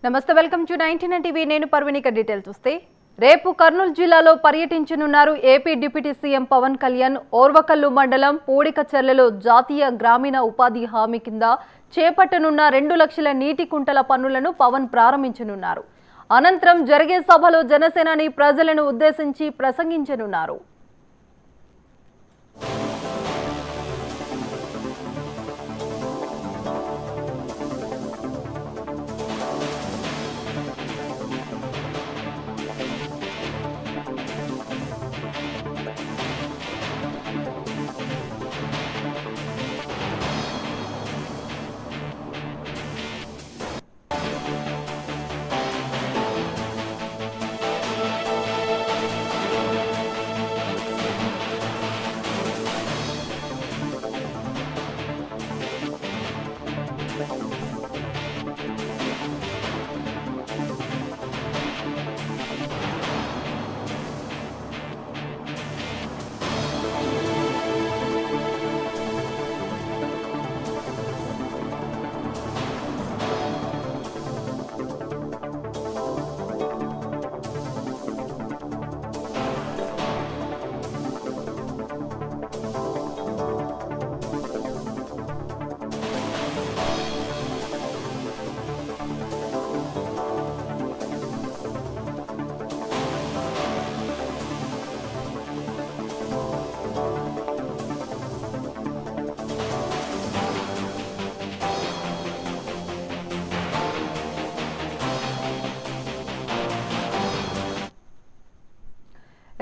నమస్తే, welcome to 99 TV. నేను పర్వీనిక. Details చూస్తే రేపు కర్నూలు జిల్లాలో పర్యటించనున్నారు AP deputy CM Pawan Kalyan. Orvakal మండలం పూడికచెర్లలో జాతీయ గ్రామీణ ఉపాధి హామీ కింద చేపట్టనున్న 2 లక్షల నీటి కుంటల పనులను పవన్ ప్రారంభించనున్నారు. అనంతరం జరిగే సభలో జనసేనాని ప్రజలను ఉద్దేశించి ప్రసంగించనున్నారు.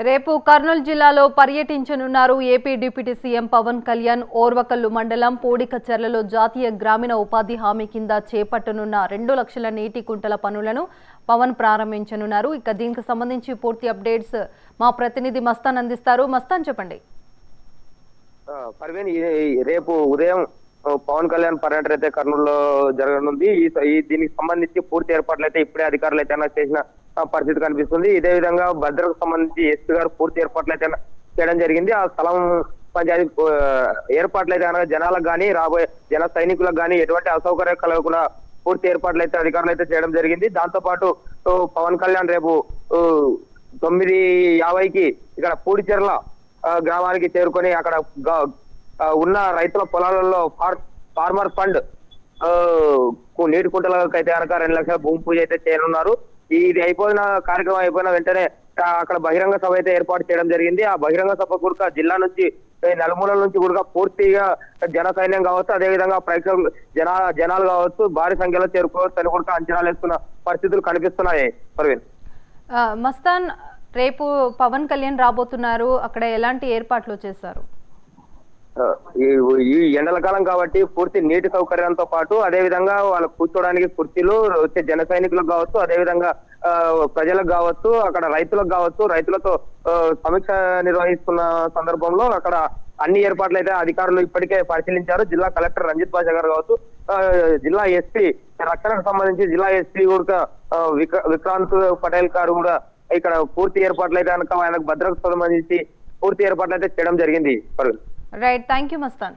రేపు కర్నూలు జిల్లాలో పర్యటించనున్నారు AP deputy CM Pawan Kalyan. Orvakal మండలం పూడికచెర్లలో జాతీయ గ్రామీణ ఉపాధి హామీ కింద చేపట్టనున్న 2 లక్షల నీటి కుంటల పనులను పవన్ ప్రారంభించనున్నారు. ఇక దీనికి సంబంధించి పూర్తి అప్డేట్స్ మా ప్రతినిధి మస్తాన్ అందిస్తారు. మస్తాన్, చెప్పండి. రేపు ఉదయం పవన్ కళ్యాణ్ పర్యటన అయితే కర్నూలులో జరగనుంది. దీనికి సంబంధించి పూర్తి ఏర్పాట్లు అయితే ఇప్పుడే అధికారులు అయితే చేసిన పరిస్థితి కనిపిస్తుంది. ఇదే విధంగా భద్రతకు సంబంధించి ఎస్పీ గారు పూర్తి ఏర్పాట్లు అయితే చేయడం జరిగింది. ఆ స్థలం పంచాయతీ ఏర్పాట్లు అయితే కనుక జనాలకు కానీ రాబోయే జన సైనికులకు కానీ ఎటువంటి అసౌకర్యం కలగకుండా పూర్తి ఏర్పాట్లు అయితే అధికారులు అయితే చేయడం జరిగింది. దాంతో పాటు పవన్ కళ్యాణ్ రేపు 9:50కి ఇక్కడ పూడిచెర్ల గ్రామానికి చేరుకొని అక్కడ ఉన్న రైతుల పొలాలలో ఫార్మర్ ఫండ్ నీటి కుంటలకు అయితే కనుక 2 లక్షల భూమి పూజ అయితే చేయనున్నారు. ఇది అయిపోయిన కార్యక్రమం అయిపోయిన వెంటనే అక్కడ బహిరంగ సభ అయితే ఏర్పాటు చేయడం జరిగింది. ఆ బహిరంగ సభ కూడా జిల్లా నుంచి నలుమూలల నుంచి కూడా పూర్తిగా జన సైన్యం కావచ్చు, అదేవిధంగా ప్రేక్షకులు జనాలు కావచ్చు భారీ సంఖ్యలో చేరుకోవచ్చు అని కూడా అంచనాలు వేస్తున్న పరిస్థితులు కనిపిస్తున్నాయి. పర్వీన్, మస్తాన్, రేపు పవన్ కళ్యాణ్ రాబోతున్నారు. అక్కడ ఎలాంటి ఏర్పాట్లు చేశారు? ఈ ఎండల కాలం కాబట్టి పూర్తి నీటి సౌకర్యంతో పాటు అదే విధంగా వాళ్ళు కూర్చోడానికి కుర్చీలు, వచ్చే జన సైనికులకు కావచ్చు, అదే విధంగా ప్రజలకు కావచ్చు, అక్కడ రైతులకు కావచ్చు, రైతులతో సమీక్ష నిర్వహిస్తున్న సందర్భంలో అక్కడ అన్ని ఏర్పాట్లు అయితే అధికారులు ఇప్పటికే పరిశీలించారు. జిల్లా కలెక్టర్ రంజిత్ బాషా గారు కావచ్చు, జిల్లా ఎస్పీ రక్షణకు సంబంధించి జిల్లా ఎస్పీ కూడా విక్రాంత్ పటేల్ గారు కూడా ఇక్కడ పూర్తి ఏర్పాట్లు అయితే కనుక ఆయనకు భద్రతకు సంబంధించి పూర్తి ఏర్పాట్లు అయితే చేయడం జరిగింది. Right, thank you Mastan.